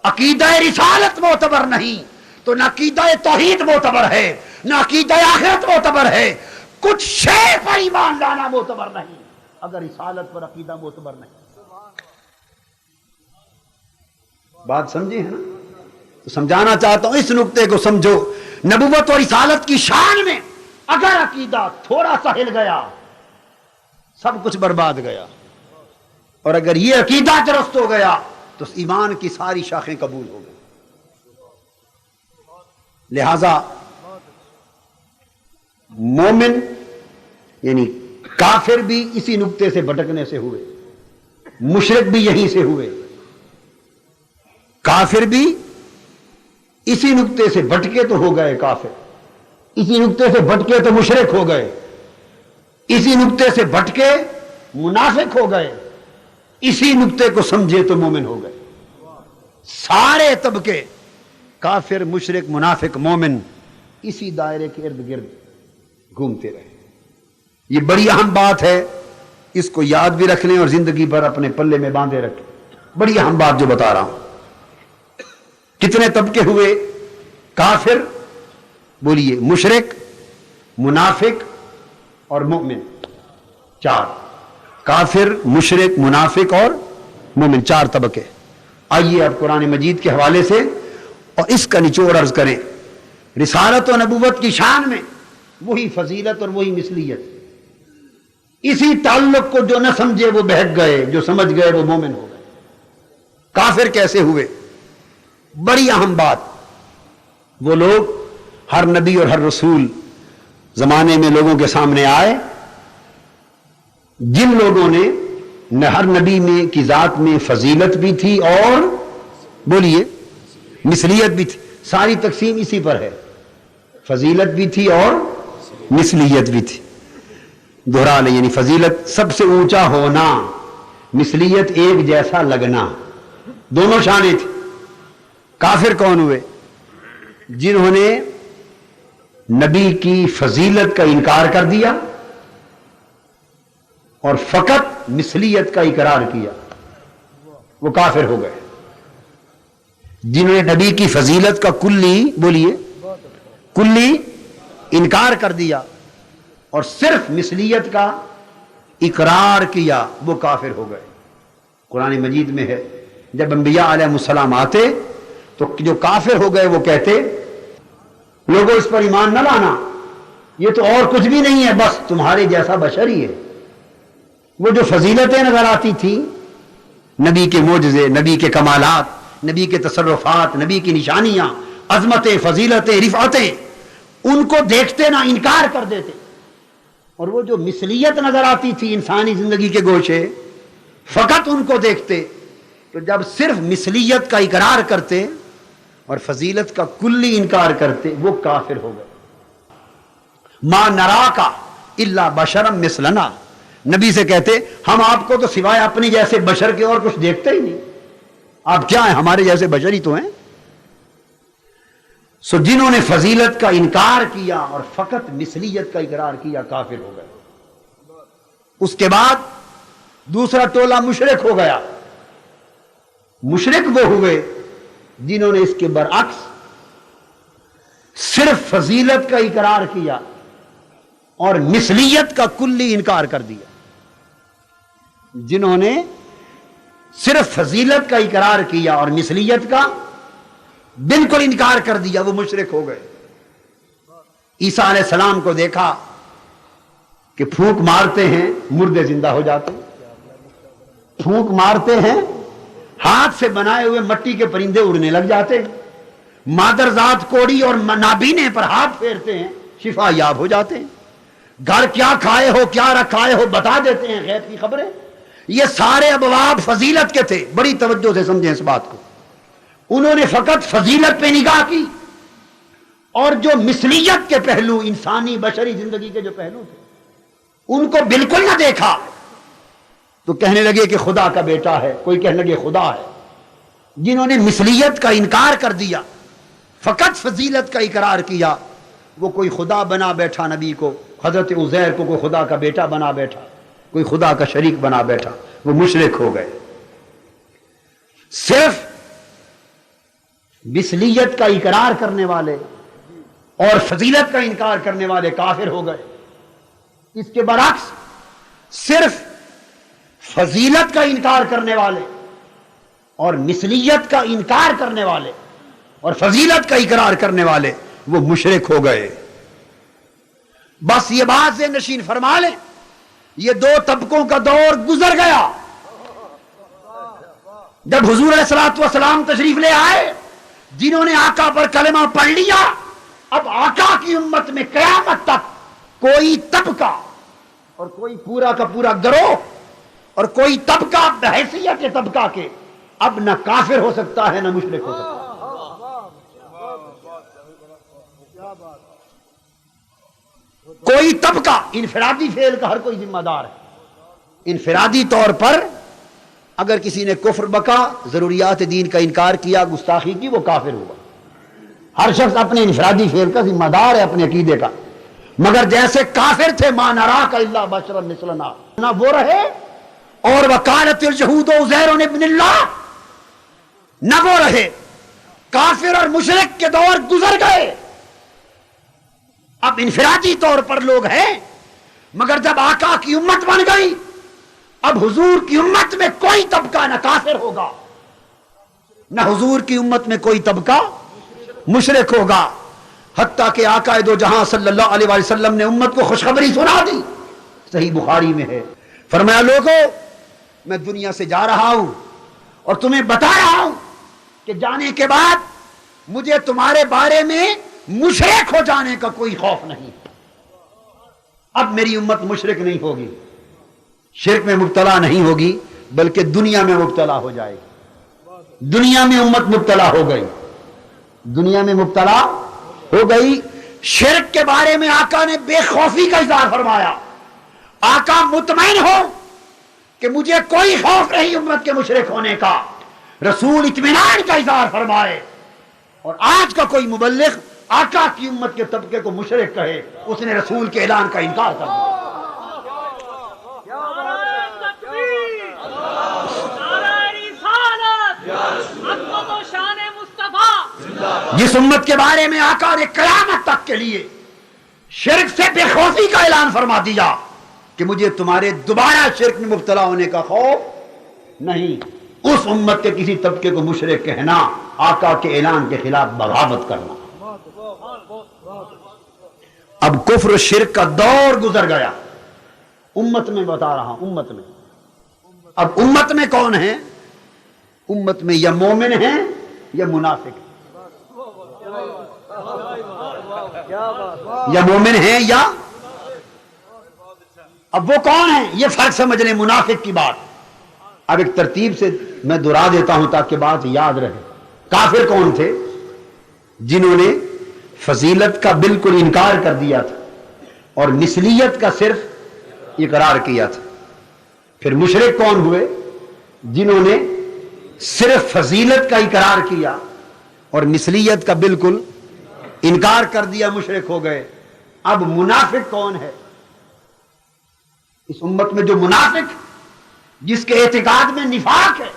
عقیدہ رسالت معتبر نہیں تو نہ عقیدہ توحید معتبر ہے، نہ عقیدہ آخرت معتبر ہے، کچھ شے پر ایمان لانا معتبر نہیں اگر رسالت پر عقیدہ معتبر نہیں۔ بات سمجھے ہے نا؟ تو سمجھانا چاہتا ہوں، اس نقطے کو سمجھو، نبوت اور رسالت کی شان میں اگر عقیدہ تھوڑا سا ہل گیا سب کچھ برباد گیا، اور اگر یہ عقیدہ درست ہو گیا تو ایمان کی ساری شاخیں قبول ہو گئی۔ لہذا مومن یعنی کافر بھی اسی نقطے سے بھٹکنے سے ہوئے، مشرک بھی یہیں سے ہوئے، کافر بھی اسی نقطے سے بھٹکے تو ہو گئے کافر، اسی نقطے سے بھٹکے تو مشرک ہو گئے، اسی نقطے سے بھٹکے منافق ہو گئے، اسی نقطے کو سمجھے تو مومن ہو گئے۔ سارے طبقے کافر، مشرک، منافق، مومن اسی دائرے کے ارد گرد گھومتے رہے۔ یہ بڑی اہم بات ہے، اس کو یاد بھی رکھ لیں اور زندگی بھر اپنے پلے میں باندھے رکھیں۔ بڑی اہم بات جو بتا رہا ہوں۔ کتنے طبقے ہوئے؟ کافر، بولیے، مشرک، منافق اور مومن، چار۔ کافر، مشرک، منافق اور مومن، چار طبقے۔ آئیے اب قرآن مجید کے حوالے سے اور اس کا نچوڑ عرض کریں۔ رسالت و نبوت کی شان میں وہی فضیلت اور وہی مثلیت، اسی تعلق کو جو نہ سمجھے وہ بہک گئے، جو سمجھ گئے وہ مومن ہو گئے۔ کافر کیسے ہوئے؟ بڑی اہم بات، وہ لوگ، ہر نبی اور ہر رسول زمانے میں لوگوں کے سامنے آئے، جن لوگوں نے ہر نبی میں کی ذات میں فضیلت بھی تھی اور بولیے مثلیت بھی تھی، ساری تقسیم اسی پر ہے، فضیلت بھی تھی اور مثلیت بھی تھی۔ دہرا لیں، یعنی فضیلت سب سے اونچا ہونا، مثلیت ایک جیسا لگنا، دونوں شانیں تھی۔ کافر کون ہوئے؟ جنہوں نے نبی کی فضیلت کا انکار کر دیا اور فقط مثلیت کا اقرار کیا، وہ کافر ہو گئے۔ جنہوں نے نبی کی فضیلت کا کلی، بولیے، کلی انکار کر دیا اور صرف مثلیت کا اقرار کیا، وہ کافر ہو گئے۔ قرآن مجید میں ہے، جب انبیاء علیہ السلام آتے تو جو کافر ہو گئے وہ کہتے، لوگوں اس پر ایمان نہ لانا، یہ تو اور کچھ بھی نہیں ہے، بس تمہارے جیسا بشر ہی ہے۔ وہ جو فضیلتیں نظر آتی تھی، نبی کے معجزے، نبی کے کمالات، نبی کے تصرفات، نبی کی نشانیاں، عظمتیں، فضیلتیں، رفعتیں، ان کو دیکھتے نہ انکار کر دیتے، اور وہ جو مثلیت نظر آتی تھی انسانی زندگی کے گوشے، فقط ان کو دیکھتے، تو جب صرف مثلیت کا اقرار کرتے اور فضیلت کا کلی انکار کرتے، وہ کافر ہو گئے۔ ما نراکا الا بشرا مثلنا، نبی سے کہتے ہم آپ کو تو سوائے اپنی جیسے بشر کے اور کچھ دیکھتے ہی نہیں، آپ کیا ہیں، ہمارے جیسے بشر ہی تو ہیں۔ سو جنہوں نے فضیلت کا انکار کیا اور فقط مثلیت کا اقرار کیا، کافر ہو گئے۔ اس کے بعد دوسرا ٹولہ مشرک ہو گیا۔ مشرک وہ ہوئے جنہوں نے اس کے برعکس صرف فضیلت کا اقرار کیا اور مثلیت کا کلی انکار کر دیا۔ جنہوں نے صرف فضیلت کا اقرار کیا اور مثلیت کا بالکل انکار کر دیا، وہ مشرک ہو گئے۔ عیسیٰ علیہ السلام کو دیکھا کہ پھونک مارتے ہیں مردے زندہ ہو جاتے، پھونک مارتے ہیں ہاتھ سے بنائے ہوئے مٹی کے پرندے اڑنے لگ جاتے، مادر ذات کوڑی اور نابینے پر ہاتھ پھیرتے ہیں، شفا یاب ہو جاتے ہیں، گھر کیا کھائے ہو، کیا رکھائے ہو بتا دیتے ہیں، غیب کی خبریں۔ یہ سارے ابواب فضیلت کے تھے، بڑی توجہ سے سمجھیں اس بات کو۔ انہوں نے فقط فضیلت پہ نگاہ کی اور جو مثلیت کے پہلو، انسانی بشری زندگی کے جو پہلو تھے، ان کو بالکل نہ دیکھا، تو کہنے لگے کہ خدا کا بیٹا ہے، کوئی کہنے لگے خدا ہے۔ جنہوں نے مثلیت کا انکار کر دیا، فقط فضیلت کا اقرار کیا، وہ کوئی خدا بنا بیٹھا نبی کو، حضرت عزیر کو کوئی خدا کا بیٹا بنا بیٹھا، کوئی خدا کا شریک بنا بیٹھا، وہ مشرک ہو گئے۔ صرف مثلیت کا اقرار کرنے والے اور فضیلت کا انکار کرنے والے کافر ہو گئے. اس کے برعکس صرف فضیلت کا انکار کرنے والے اور مثلیت کا انکار کرنے والے اور فضیلت کا اقرار کرنے والے وہ مشرک ہو گئے. بس یہ بات سے نشین فرما لیں، یہ دو طبقوں کا دور گزر گیا. جب حضور علیہ الصلوۃ والسلام تشریف لے آئے، جنہوں نے آقا پر کلمہ پڑھ لیا، اب آقا کی امت میں قیامت تک کوئی طبقہ اور کوئی پورا کا پورا گروہ اور کوئی طبقہ بحیثیت طبقہ کے اب نہ کافر ہو سکتا ہے نہ مشرک ہو سکتا ہے. کوئی طبقہ انفرادی فعل کا ہر کوئی ذمہ دار ہے. انفرادی طور پر اگر کسی نے کفر بکا، ضروریات دین کا انکار کیا، گستاخی کی، وہ کافر ہوا. ہر شخص اپنے انفرادی فعل کا ذمہ دار ہے اپنے عقیدے کا. مگر جیسے کافر تھے ما نراک الا بشرا مثلنا، نہ وہ رہے، اور وقالت اليہود عزیر ابن اللہ، نہ وہ رہے. کافر اور مشرک کے دور گزر گئے. اب انفرادی طور پر لوگ ہیں، مگر جب آقا کی امت بن گئی، اب حضور کی امت میں کوئی طبقہ نہ کافر ہوگا نہ حضور کی امت میں کوئی طبقہ مشرک ہوگا. حتیٰ کہ آقا دو جہاں صلی اللہ علیہ وآلہ وسلم نے امت کو خوشخبری سنا دی. صحیح بخاری میں ہے، فرمایا لوگو میں دنیا سے جا رہا ہوں اور تمہیں بتا رہا ہوں کہ جانے کے بعد مجھے تمہارے بارے میں مشرک ہو جانے کا کوئی خوف نہیں. اب میری امت مشرک نہیں ہوگی، شرک میں مبتلا نہیں ہوگی، بلکہ دنیا میں مبتلا ہو جائے گی. دنیا میں امت مبتلا ہو گئی، دنیا میں مبتلا ہو گئی. شرک کے بارے میں آقا نے بے خوفی کا اظہار فرمایا. آقا مطمئن ہو کہ مجھے کوئی خوف نہیں امت کے مشرک ہونے کا. رسول اطمینان کا اظہار فرمائے. اور آج کا کوئی مبلغ آقا کی امت کے طبقے کو مشرک کہے، اس نے رسول کے اعلان کا انکار کر دیا. جس امت کے بارے میں آقا نے قیامت تک کے لیے شرک سے بے خوفی کا اعلان فرما دیا کہ مجھے تمہارے دوبارہ شرک میں مبتلا ہونے کا خوف نہیں، اس امت کے کسی طبقے کو مشرک کہنا آقا کے اعلان کے خلاف بغاوت کرنا. اب کفر و شرک کا دور گزر گیا. امت میں بتا رہا ہوں، امت میں اب امت میں کون ہے؟ امت میں یا مومن ہیں یا منافق ہیں. یا مومن ہیں یا اب وہ کون ہیں یہ فرق سمجھ لیں. منافق کی بات اب ایک ترتیب سے میں دہرا دیتا ہوں تاکہ بات یاد رہے. کافر کون تھے؟ جنہوں نے فضیلت کا بالکل انکار کر دیا تھا اور مثلیت کا صرف اقرار کیا تھا. پھر مشرک کون ہوئے؟ جنہوں نے صرف فضیلت کا اقرار کیا اور مثلیت کا بالکل انکار کر دیا، مشرک ہو گئے. اب منافق کون ہے؟ اس امت میں جو منافق، جس کے اعتقاد میں نفاق ہے،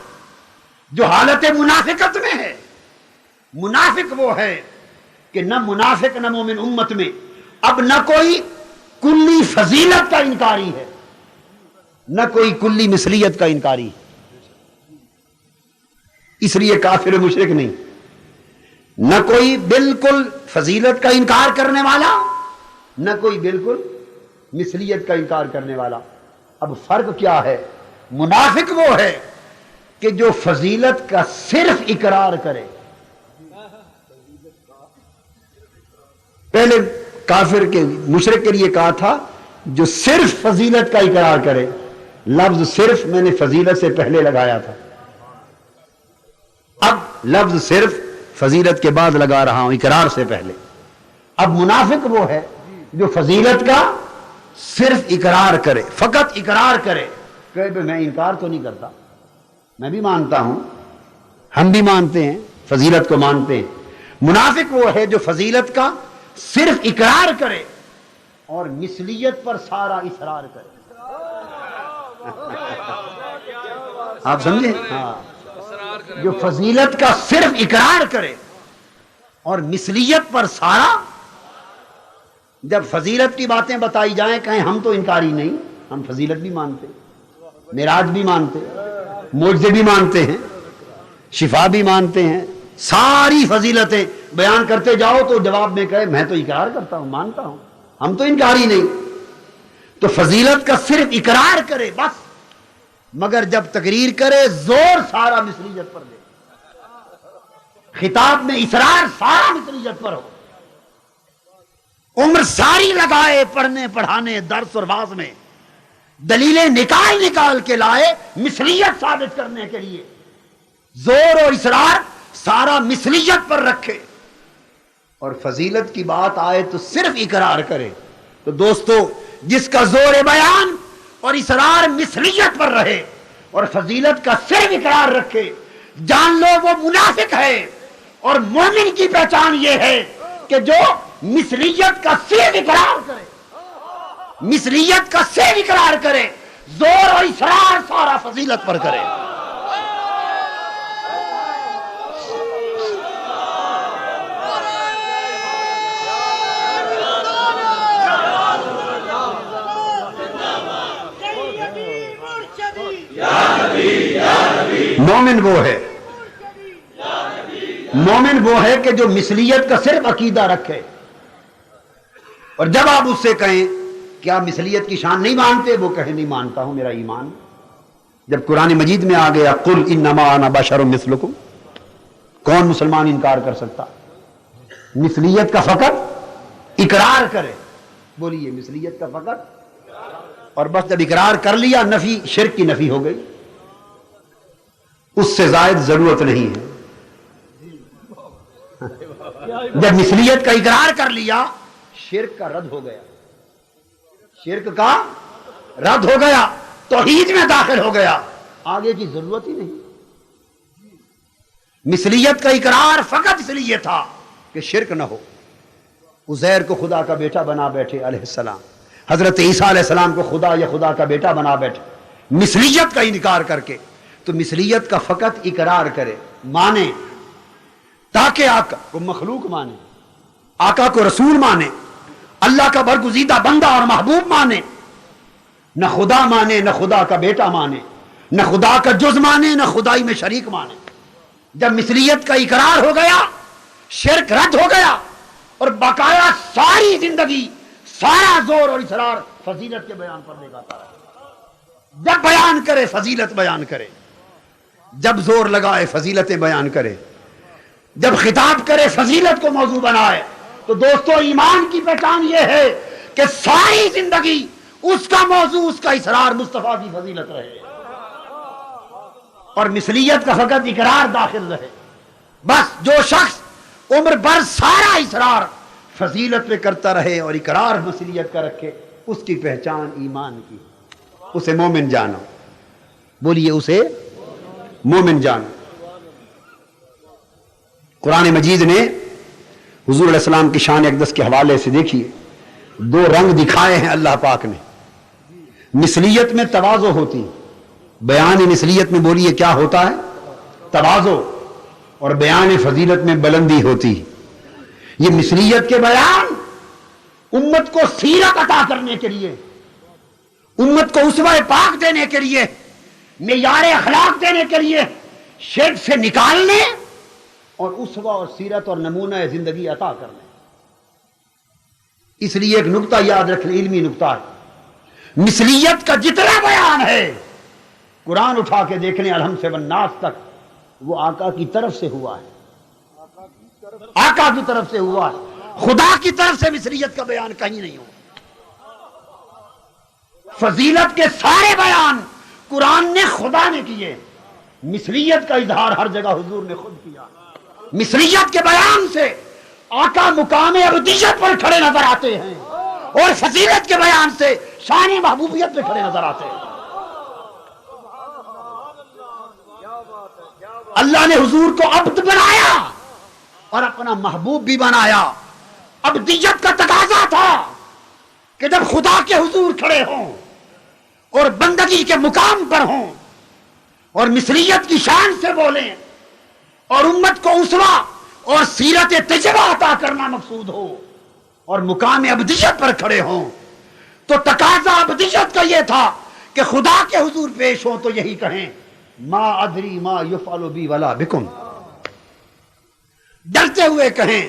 جو حالت منافقت میں ہے. منافق وہ ہے کہ نہ منافق نہ مومن امت میں اب نہ کوئی کلی فضیلت کا انکاری ہے نہ کوئی کلی مثلیت کا انکاری ہے. اس لیے کافر و مشرک نہیں، نہ کوئی بالکل فضیلت کا انکار کرنے والا نہ کوئی بالکل مثلیت کا انکار کرنے والا. اب فرق کیا ہے؟ منافق وہ ہے کہ جو فضیلت کا صرف اقرار کرے. پہلے کافر کے مشرک کے لیے کہا تھا جو صرف فضیلت کا اقرار کرے. لفظ صرف میں نے فضیلت سے پہلے لگایا تھا، اب لفظ صرف فضیلت کے بعد لگا رہا ہوں، اقرار سے پہلے. اب منافق وہ ہے جو فضیلت کا صرف اقرار کرے، فقط اقرار کرے کہ میں انکار تو نہیں کرتا، میں بھی مانتا ہوں، ہم بھی مانتے ہیں، فضیلت کو مانتے ہیں. منافق وہ ہے جو فضیلت کا صرف اقرار کرے اور مثلیت پر سارا اصرار کرے. آپ سمجھے؟ ہاں، جو فضیلت کا صرف اقرار کرے اور مثلیت پر سارا. جب فضیلت کی باتیں بتائی جائیں کہیں ہم تو انکاری نہیں، ہم فضیلت بھی مانتے، معراج بھی مانتے، معجزے بھی مانتے ہیں، شفا بھی مانتے ہیں، ساری فضیلتیں بیان کرتے جاؤ تو جواب میں کہے میں تو اقرار کرتا ہوں، مانتا ہوں، ہم تو انکاری نہیں. تو فضیلت کا صرف اقرار کرے بس، مگر جب تقریر کرے زور سارا مثلیت پر دے، خطاب میں اصرار سارا مثلیت پر ہو، عمر ساری لگائے پڑھنے پڑھانے درس اور واعظ میں، دلیلیں نکال نکال کے لائے مثلیت ثابت کرنے کے لیے، زور اور اصرار سارا مثلیت پر رکھے، اور فضیلت کی بات آئے تو صرف اقرار کرے. تو دوستو، جس کا زور بیان اور اصرار مثلیت پر رہے اور فضیلت کا صرف اقرار رکھے، جان لو وہ منافق ہے. اور مومن کی پہچان یہ ہے کہ جو مثلیت کا صرف اقرار کرے، مثلیت کا صرف اقرار کرے، زور اور اصرار سارا فضیلت پر کرے. مومن وہ ہے، مومن وہ ہے کہ جو مثلیت کا صرف عقیدہ رکھے، اور جب آپ اس سے کہیں کیا مثلیت کی شان نہیں مانتے، وہ کہے نہیں مانتا ہوں، میرا ایمان. جب قرآن مجید میں آ گیا قل انما انا بشر مثلکم، کون مسلمان انکار کر سکتا؟ مثلیت کا فقط اقرار کرے. بولیے مثلیت کا فقط، اور بس جب اقرار کر لیا نفی، شرک کی نفی ہو گئی، اس سے زائد ضرورت نہیں ہے. جب مثلیت کا اقرار کر لیا شرک کا رد ہو گیا، شرک کا رد ہو گیا، توحید میں داخل ہو گیا، آگے کی ضرورت ہی نہیں. مثلیت کا اقرار فقط اس لیے تھا کہ شرک نہ ہو. عزیر کو خدا کا بیٹا بنا بیٹھے علیہ السلام، حضرت عیسیٰ علیہ السلام کو خدا یا خدا کا بیٹا بنا بیٹھے مثلیت کا انکار کر کے. تو مثلیت کا فقط اقرار کرے، مانے، تاکہ آقا کو مخلوق مانے، آقا کو رسول مانے، اللہ کا برگزیدہ بندہ اور محبوب مانے، نہ خدا مانے، نہ خدا کا بیٹا مانے، نہ خدا کا جز مانے، نہ خدائی میں شریک مانے. جب مثلیت کا اقرار ہو گیا شرک رد ہو گیا، اور باقاعدہ ساری زندگی سارا زور اور اصرار فضیلت کے بیان پر لگاتا ہے. جب بیان کرے فضیلت بیان کرے، جب زور لگائے فضیلتیں بیان کرے، جب خطاب کرے فضیلت کو موضوع بنائے. تو دوستو، ایمان کی پہچان یہ ہے کہ ساری زندگی اس کا موضوع، اس کا اصرار مصطفیٰ کی فضیلت رہے، اور مثلیت کا فقط اقرار داخل رہے. بس جو شخص عمر بھر سارا اصرار فضیلت پہ کرتا رہے اور اقرار مثلیت کا رکھے، اس کی پہچان ایمان کی، اسے مومن جانو. بولیے اسے مومن جانو. قرآن مجید نے حضور علیہ السلام کی شان اقدس کے حوالے سے دیکھیے، دو رنگ دکھائے ہیں اللہ پاک نے. مثلیت میں تواضع ہوتی، بیان مثلیت میں بولیے کیا ہوتا ہے؟ تواضع. اور بیان فضیلت میں بلندی ہوتی. یہ مثلیت کے بیان امت کو سیرت عطا کرنے کے لیے، امت کو اسوہ پاک دینے کے لیے، معیار اخلاق دینے کے لیے، شرک سے نکالنے اور اسوہ اور سیرت اور نمونہ زندگی عطا کرنے. اس لیے ایک نقطہ یاد رکھنے، علمی نقطہ ہے، مثلیت کا جتنا بیان ہے قرآن اٹھا کے دیکھنے الحمد سے والناس تک، وہ آقا کی طرف سے ہوا ہے، آقا کی طرف سے ہوا ہے. خدا کی طرف سے مثلیت کا بیان کہیں نہیں ہوا. فضیلت کے سارے بیان قرآن نے خدا نے کیے، مثلیت کا اظہار ہر جگہ حضور نے خود کیا. مثلیت کے بیان سے آقا مقام عبودیت پر کھڑے نظر آتے ہیں، اور فضیلت کے بیان سے شان محبوبیت پہ کھڑے نظر آتے ہیں. اللہ نے حضور کو عبد بنایا اور اپنا محبوب بھی بنایا. عبدیت کا تقاضا تھا کہ جب خدا کے حضور کھڑے ہوں اور بندگی کے مقام پر ہوں اور مثلیت کی شان سے بولیں اور امت کو اسوہ اور سیرت تجربہ عطا کرنا مقصود ہو اور مقام ابدیت پر کھڑے ہوں، تو تقاضا ابدیت کا یہ تھا کہ خدا کے حضور پیش ہوں تو یہی کہیں ما ادری ما یفعل بی ولا بکم، ڈرتے ہوئے کہیں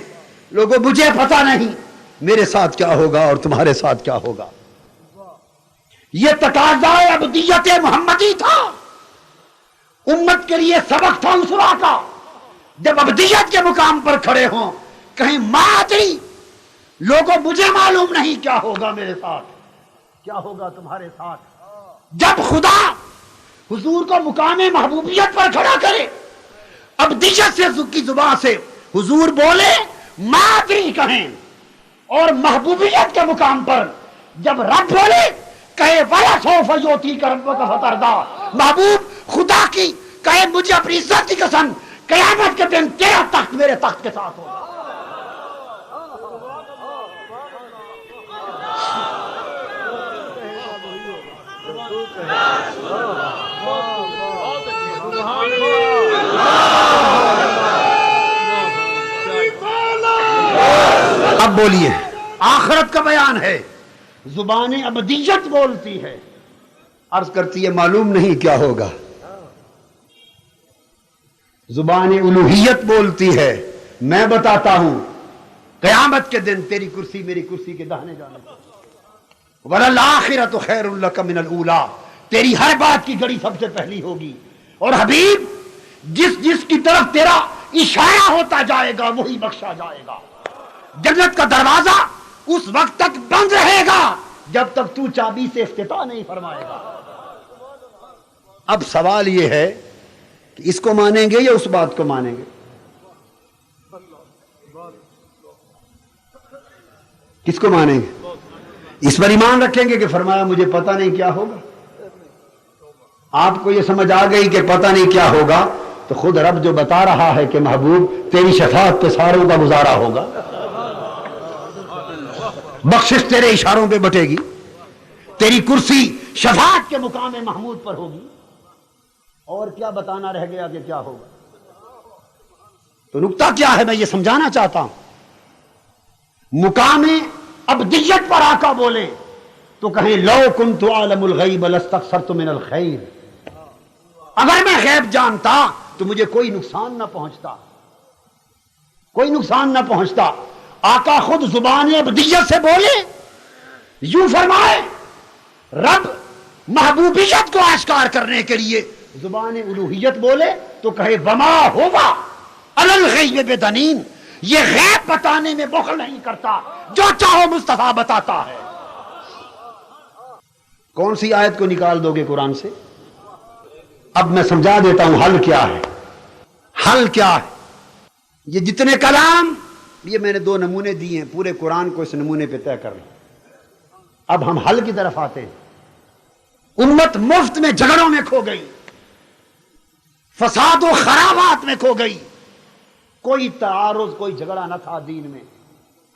لوگوں مجھے پتہ نہیں میرے ساتھ کیا ہوگا اور تمہارے ساتھ کیا ہوگا۔ یہ تقاضا ابدیت محمدی تھا، امت کے لیے سبق تھا اسوا کا، جب ابدیت کے مقام پر کھڑے ہوں کہیں ما ادری، لوگوں مجھے معلوم نہیں کیا ہوگا میرے ساتھ، کیا ہوگا تمہارے ساتھ۔ جب خدا حضور کو مقام محبوبیت پر کھڑا کرے، ابدیت سے کی زبان سے حضور بولے ما ادری کہیں، اور محبوبیت کے مقام پر جب رب بولے کہے وَلَا سَوْفَ يُعْطِيكَ رَبُّكَ فَتَرْضَىٰ، محبوب خدا کی کہے مجھے اپنی عزت کی قسم قیامت کے دن تیرا تخت میرے تخت کے ساتھ ہوگا۔ اب بولیے، آخرت کا بیان ہے، زبان ابدیت بولتی ہے، عرض کرتی ہے معلوم نہیں کیا ہوگا۔ زبان الوہیت بولتی ہے میں بتاتا ہوں قیامت کے دن تیری کرسی میری کرسی کے داہنے جانے کو، وَلَلْآخِرَةُ خَيْرٌ لَكَ مِنَ الْأُولَىٰ، تیری ہر بات کی گھڑی سب سے پہلی ہوگی، اور حبیب جس کی طرف تیرا اشارہ ہوتا جائے گا وہی بخشا جائے گا۔ جنت کا دروازہ اس وقت تک بند رہے گا جب تک تو چابی سے افتتاح نہیں فرمائے گا۔ اب سوال یہ ہے کہ اس کو مانیں گے یا اس بات کو مانیں گے؟ کس کو مانیں گے؟ اس پر ایمان رکھیں گے کہ فرمایا مجھے پتہ نہیں کیا ہوگا؟ آپ کو یہ سمجھ آ گئی کہ پتہ نہیں کیا ہوگا، تو خود رب جو بتا رہا ہے کہ محبوب تیری شفاعت پہ ساروں کا گزارا ہوگا، بخشش تیرے اشاروں پہ بٹے گی، تیری کرسی شفاعت کے مقام محمود پر ہوگی، اور کیا بتانا رہ گیا کہ کیا ہوگا؟ تو نکتہ کیا ہے میں یہ سمجھانا چاہتا ہوں، مقام ابدیت پر آقا بولے تو کہیں لو کنت عالم الغیب لاستکثرت من الخیر، اگر میں غیب جانتا تو مجھے کوئی نقصان نہ پہنچتا، کوئی نقصان نہ پہنچتا۔ آقا خود زبان ابدیت سے بولے، یوں فرمائے، رب محبوبیت کو آشکار کرنے کے لیے زبان الوہیت بولے تو کہے وما ہوا علی الغیب بدنین، یہ غیب بتانے میں بخل نہیں کرتا، جو چاہو مصطفیٰ بتاتا ہے۔ کون سی آیت کو نکال دو گے قرآن سے؟ اب میں سمجھا دیتا ہوں حل کیا ہے۔ حل کیا ہے؟ یہ جتنے کلام، یہ میں نے دو نمونے دیے ہیں، پورے قرآن کو اس نمونے پہ طے کر لیں۔ اب ہم حل کی طرف آتے ہیں۔ امت مفت میں جھگڑوں میں کھو گئی، فساد و خرابات میں کھو گئی، کوئی تعارض کوئی جھگڑا نہ تھا دین میں،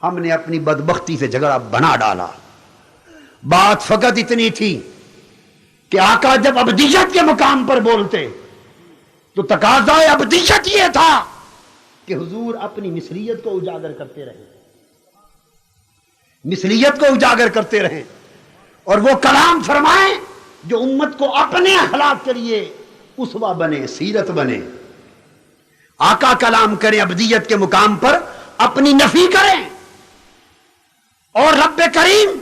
ہم نے اپنی بدبختی سے جھگڑا بنا ڈالا۔ بات فقط اتنی تھی کہ آقا جب ابدیت کے مقام پر بولتے تو تقاضا ابدیت یہ تھا کہ حضور اپنی مثلیت کو اجاگر کرتے رہیں، مثلیت کو اجاگر کرتے رہیں، اور وہ کلام فرمائیں جو امت کو اپنے اخلاق کے لیے اسوہ بنے، سیرت بنے۔ آقا کلام کریں ابدیت کے مقام پر، اپنی نفی کریں، اور رب کریم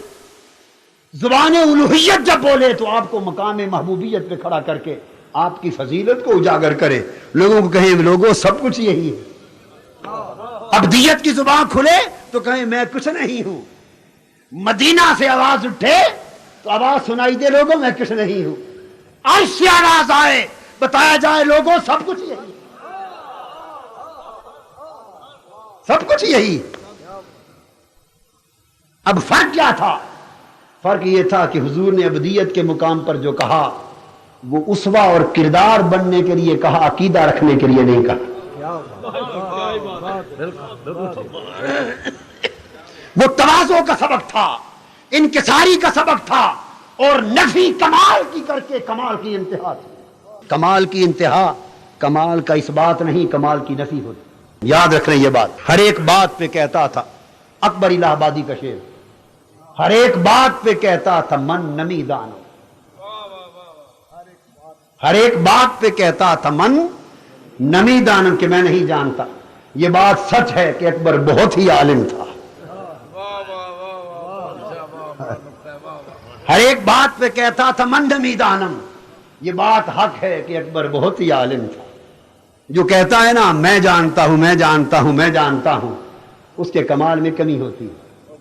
زبان الوہیت جب بولے تو آپ کو مقام محبوبیت پہ کھڑا کر کے آپ کی فضیلت کو اجاگر کرے، لوگوں کو کہیں لوگوں سب کچھ یہی ہے۔ ابدیت کی زبان کھلے تو کہیں میں کچھ نہیں ہوں، مدینہ سے آواز اٹھے تو آواز سنائی دے لوگوں میں کچھ نہیں ہوں، عرش سے آواز آئے بتایا جائے لوگوں سب کچھ یہی، سب کچھ یہی۔ اب فرق کیا تھا؟ فرق یہ تھا کہ حضور نے ابدیت کے مقام پر جو کہا وہ اسوہ اور کردار بننے کے لیے کہا، عقیدہ رکھنے کے لیے نہیں کہا۔ وہ تواضع کا سبق تھا، انکساری کا سبق تھا، اور نفی کمال کی کر کے کمال کی انتہا تھی۔ کمال کی انتہا کمال کا اس بات نہیں، کمال کی نفی ہوتی۔ یاد رکھ رہے یہ بات، ہر ایک بات پہ کہتا تھا اکبر الہ آبادی کا شعر، ہر ایک بات پہ کہتا تھا من نمی دانم، ہر ایک بات پہ کہتا تھا من نمی دانم کہ میں نہیں جانتا۔ یہ بات سچ ہے کہ اکبر بہت ہی عالم تھا، ہر ایک بات پہ کہتا تھا من نمی دانم، یہ بات حق ہے کہ اکبر بہت ہی عالم تھا۔ جو کہتا ہے نا میں جانتا ہوں میں جانتا ہوں میں جانتا ہوں، اس کے کمال میں کمی ہوتی ہے،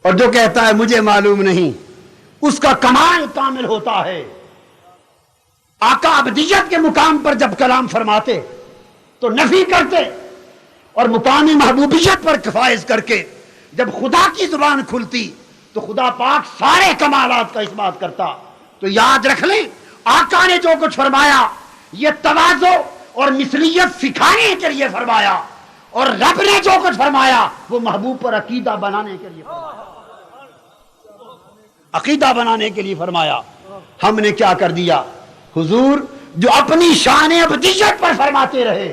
اور جو کہتا ہے مجھے معلوم نہیں، اس کا کمال کامل ہوتا ہے۔ آقا ابدیت کے مقام پر جب کلام فرماتے تو نفی کرتے، اور مقامی محبوبیت پر فائز کر کے جب خدا کی زبان کھلتی تو خدا پاک سارے کمالات کا اس بات کرتا۔ تو یاد رکھ لیں آقا نے جو کچھ فرمایا یہ تواضع اور مثلیت سکھانے کے لیے فرمایا، اور رب نے جو کچھ فرمایا وہ محبوب پر عقیدہ بنانے کے لیے فرمایا، عقیدہ بنانے کے لیے فرمایا۔ ہم نے کیا کر دیا؟ حضور جو اپنی شان ابدیت پر فرماتے رہے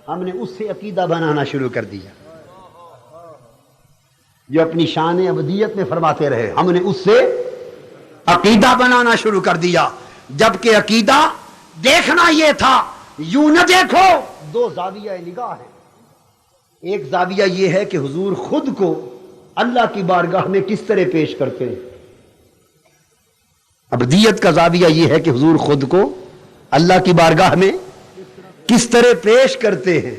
ہم نے اس سے عقیدہ بنانا شروع کر دیا، جو اپنی شان ابدیت میں فرماتے رہے ہم نے اس سے عقیدہ بنانا شروع کر دیا۔ جبکہ عقیدہ دیکھنا یہ تھا، یوں نہ دیکھو، دو زاویہ نگاہ ہے۔ ایک زاویہ یہ ہے کہ حضور خود کو اللہ کی بارگاہ میں کس طرح پیش کرتے ہیں، ابدیت کا زاویہ یہ ہے کہ حضور خود کو اللہ کی بارگاہ میں کس طرح پیش کرتے ہیں،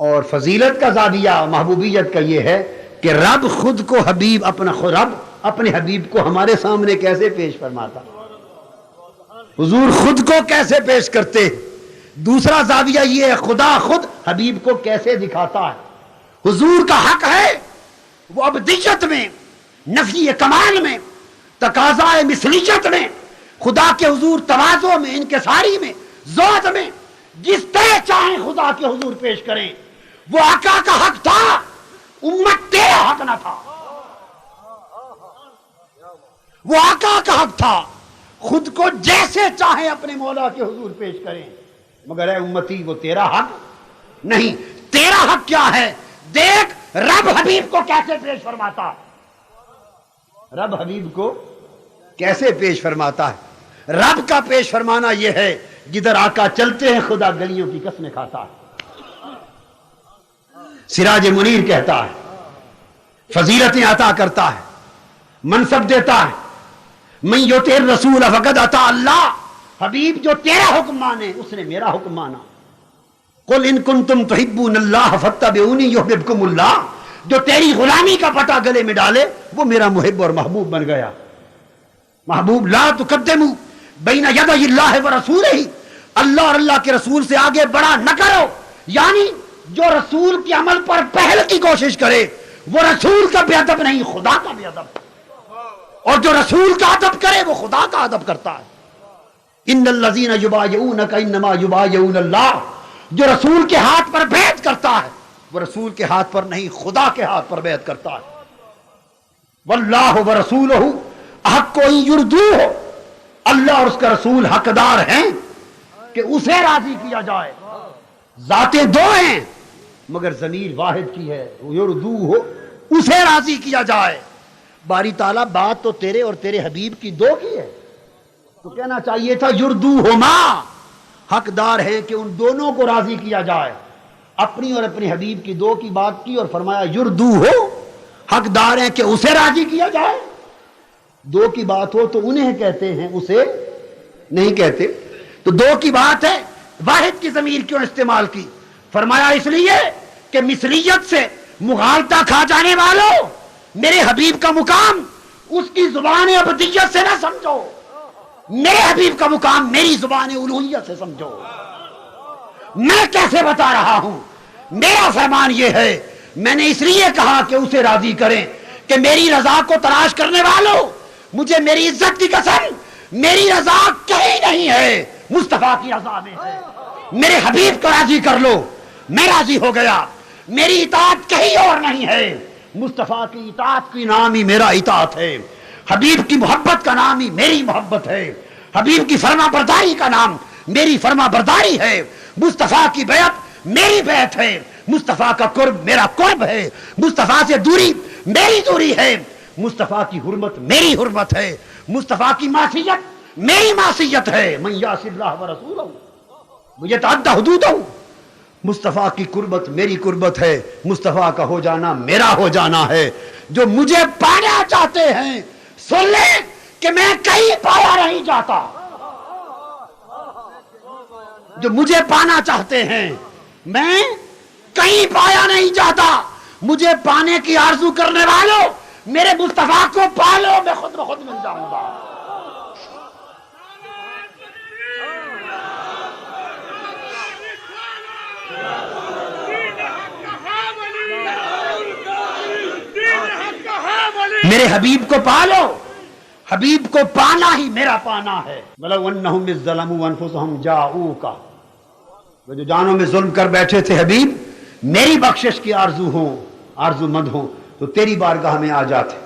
اور فضیلت کا زاویہ محبوبیت کا یہ ہے کہ رب خود کو حبیب رب اپنے حبیب کو ہمارے سامنے کیسے پیش فرماتا، حضور خود کو کیسے پیش کرتے۔ دوسرا زاویہ یہ ہے خدا خود حبیب کو کیسے دکھاتا ہے۔ حضور کا حق ہے وہ ابدیت میں، نفی کمال میں، تقاضا مثلیت میں، خدا کے حضور تواضع میں، انکساری میں، زہد میں، جس طرح چاہیں خدا کے حضور پیش کریں۔ وہ آقا کا حق تھا، امت تیرا حق نہ تھا۔ وہ آقا کا حق تھا، خود کو جیسے چاہیں اپنے مولا کے حضور پیش کریں، مگر اے امتی وہ تیرا حق نہیں۔ تیرا حق کیا ہے؟ دیکھ رب حبیب کو کیسے پیش فرماتا، رب حبیب کو کیسے پیش فرماتا ہے۔ رب کا پیش فرمانا یہ ہے جدھر آقا چلتے ہیں خدا گلیوں کی قسمیں کھاتا ہے۔ سراج منیر کہتا ہے فضیلتیں عطا کرتا ہے، منصب دیتا ہے، من یطع الرسول فقد اطاع اللہ، حبیب جو تیرا حکم مانے اس نے میرا حکم مانا۔ قل ان کنتم تحبون اللہ فاتبعونی یحببکم اللہ، جو تیری غلامی کا پٹا گلے میں ڈالے وہ میرا محب اور محبوب بن گیا۔ محبوب لا تقدموا بین یدی اللہ ورسولہ، اللہ اور اللہ کے رسول سے آگے بڑھا نہ کرو، یعنی جو رسول کے عمل پر پہل کی کوشش کرے وہ رسول کا بے ادب نہیں، خدا کا بے ادب، اور جو رسول کا ادب کرے وہ خدا کا ادب کرتا ہے۔ ان الذین یبایعونک انما یبایعون اللہ، جو رسول کے ہاتھ پر بیعت کرتا ہے وہ رسول کے ہاتھ پر نہیں خدا کے ہاتھ پر بیعت کرتا ہے۔ واللہ ورسولہ احق ان یرضوہ، اللہ اور اس کا رسول حقدار ہیں کہ اسے راضی کیا جائے۔ ذاتیں دو ہیں مگر ضمیر واحد کی ہے، یرضوہ، اسے راضی کیا جائے۔ باری تعالیٰ بات تو تیرے اور تیرے حبیب کی دو کی ہے، تو کہنا چاہیے تھا یرضوہما، حقدار ہے کہ ان دونوں کو راضی کیا جائے۔ اپنی اور اپنے حبیب کی دو کی بات کی اور فرمایا یرضوہ، حقدار ہیں کہ اسے راضی کیا جائے۔ دو کی بات ہو تو انہیں کہتے ہیں، اسے نہیں کہتے۔ تو دو کی بات ہے، واحد کی ضمیر کیوں استعمال کی؟ فرمایا اس لیے کہ مثلیت سے مغالطہ کھا جانے والوں، میرے حبیب کا مقام اس کی زبان ابدیت سے نہ سمجھو، میرے حبیب کا مقام میری زبان الوہیت سے سمجھو۔ میں کیسے بتا رہا ہوں؟ میرا فرمان یہ ہے، میں نے اس لیے کہا کہ اسے راضی کریں کہ میری رضا کو تلاش کرنے والوں، مجھے میری عزت کی قسم میری رضا کہیں نہیں ہے، مصطفیٰ کی رضا میں ہے۔ میرے حبیب کو راضی کر لو، میں راضی ہو گیا۔ میری اطاعت کہیں اور نہیں ہے، مصطفیٰ کی اطاعت کی نام ہی میرا اطاعت ہے، حبیب کی محبت کا نام ہی میری محبت ہے، حبیب کی فرما برداری کا نام میری فرما برداری ہے، مصطفیٰ کی بیعت میری بیعت ہے، مصطفیٰ کا قرب میرا قرب ہے، مصطفیٰ سے دوری میری دوری ہے، مصطفیٰ کی حرمت میری حرمت ہے، مصطفیٰ کی معصیت میری معصیت ہے، من یعص اللہ ورسولہ یتعدی حدودہ، مصطفیٰ کی قربت میری قربت ہے، مصطفیٰ کا ہو جانا میرا ہو جانا ہے۔ جو مجھے پانا چاہتے ہیں سن لیں کہ میں کہیں پایا نہیں جاتا، جو مجھے پانا چاہتے ہیں میں کہیں پایا نہیں جاتا، مجھے پانے کی آرزو کرنے والوں میرے مصطفیٰ کو پالو، میں خود بخود مل جاؤں گا۔ میرے حبیب کو پالو، حبیب کو پانا ہی میرا پانا ہے۔ وَلَوْ أَنَّهُمْ إِذ ظَلَمُوا أَنفُسَهُمْ جَاءُوكَ، وہ جو جانوں میں ظلم کر بیٹھے تھے حبیب میری بخشش کی آرزو مند ہوں تو تیری بارگاہ میں آ جاتے،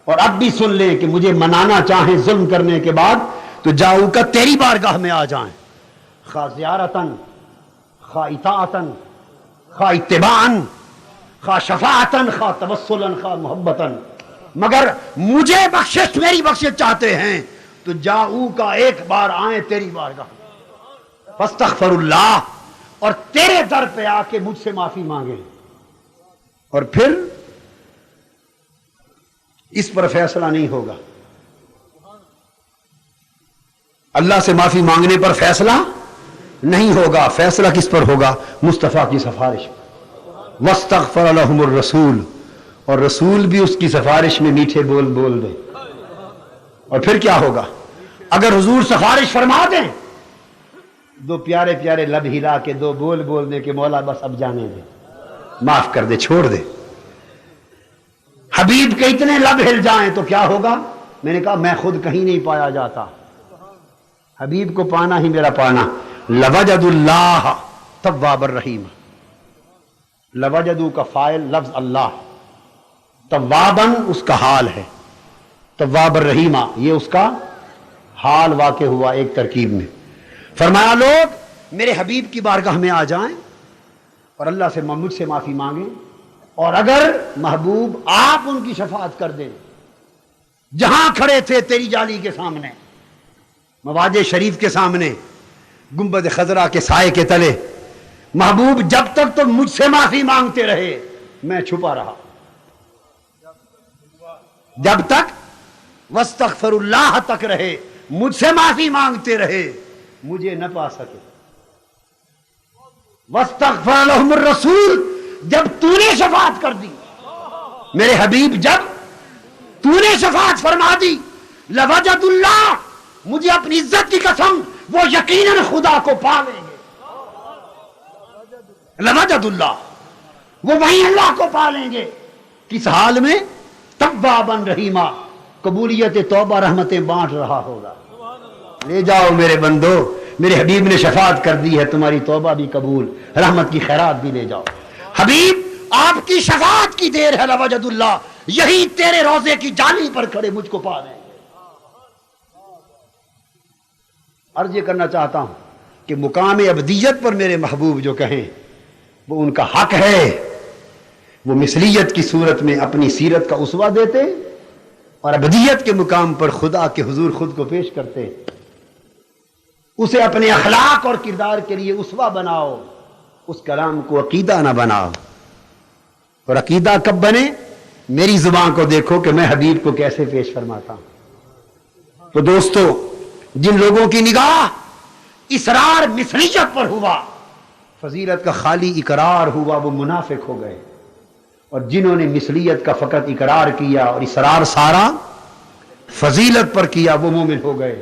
اور اب بھی سن لیں کہ مجھے منانا چاہیں ظلم کرنے کے بعد تو جاؤ کا تیری بارگاہ میں آ جائیں، خواہ زیارتاً، خواہ اطاعتاً، خواہ اتباعاً، خواہ شفاعتاً، خواہ توسلاً، خواہ محبتاً، مگر مجھے بخشش میری بخشش چاہتے ہیں تو جاؤ کا ایک بار آئیں تیری بارگاہ، فاستغفر اللہ، اور تیرے در پہ آ کے مجھ سے معافی مانگیں، اور پھر اس پر فیصلہ نہیں ہوگا، اللہ سے معافی مانگنے پر فیصلہ نہیں ہوگا، فیصلہ کس پر ہوگا؟ مصطفیٰ کی سفارش پر، واستغفر لهم الرسول، اور رسول بھی اس کی سفارش میں میٹھے بول بول دے، اور پھر کیا ہوگا؟ اگر حضور سفارش فرما دیں، دو پیارے پیارے لب ہلا کے دو بول بول دے کہ مولا بس اب جانے دے، معاف کر دے، چھوڑ دے، حبیب کے اتنے لب ہل جائیں تو کیا ہوگا؟ میں نے کہا میں خود کہیں نہیں پایا جاتا، حبیب کو پانا ہی میرا پانا۔ لوجد اللہ تواب الرحیم، لوجدو کا فاعل لفظ اللہ، توابن اس کا حال ہے، تواب الرحیمہ یہ اس کا حال واقع ہوا ایک ترکیب میں۔ فرمایا لوگ میرے حبیب کی بارگاہ میں آ جائیں اور اللہ سے مجھ سے معافی مانگیں، اور اگر محبوب آپ ان کی شفاعت کر دیں، جہاں کھڑے تھے تیری جالی کے سامنے، مواج شریف کے سامنے، گنبد خضرا کے سائے کے تلے، محبوب جب تک تو مجھ سے معافی مانگتے رہے میں چھپا رہا، جب تک واستغفر اللہ تک رہے، مجھ سے معافی مانگتے رہے، مجھے نہ پا سکے۔ واستغفر لهم الرسول، جب تو نے شفاعت کر دی میرے حبیب، جب تو نے شفاعت فرما دی، لوجد اللہ، مجھے اپنی عزت کی قسم وہ یقیناً خدا کو پا لیں گے، لوجد اللہ، وہ وہیں اللہ کو پا لیں گے، کس حال میں؟ توابا رحیمہ، قبولیت توبہ رحمتیں بانٹ رہا ہوگا۔ لے جاؤ میرے بندو، میرے حبیب نے شفاعت کر دی ہے، تمہاری توبہ بھی قبول، رحمت کی خیرات بھی لے جاؤ۔ حبیب آپ کی شفاعت کی دیر ہے، لوجد اللہ، یہی تیرے روضے کی جالی پر کھڑے مجھ کو پا لیں گے۔ عرض یہ کرنا چاہتا ہوں کہ مقام ابدیت پر میرے محبوب جو کہیں وہ ان کا حق ہے، وہ مثلیت کی صورت میں اپنی سیرت کا اسوہ دیتے اور ابدیت کے مقام پر خدا کے حضور خود کو پیش کرتے، اسے اپنے اخلاق اور کردار کے لیے اسوہ بناؤ، اس کلام کو عقیدہ نہ بناؤ، اور عقیدہ کب بنے؟ میری زبان کو دیکھو کہ میں حبیب کو کیسے پیش فرماتا ہوں۔ تو دوستو، جن لوگوں کی نگاہ اسرار مثلیت پر ہوا، فضیلت کا خالی اقرار ہوا، وہ منافق ہو گئے، اور جنہوں نے مثلیت کا فقط اقرار کیا اور اسرار سارا فضیلت پر کیا، وہ مومن ہو گئے۔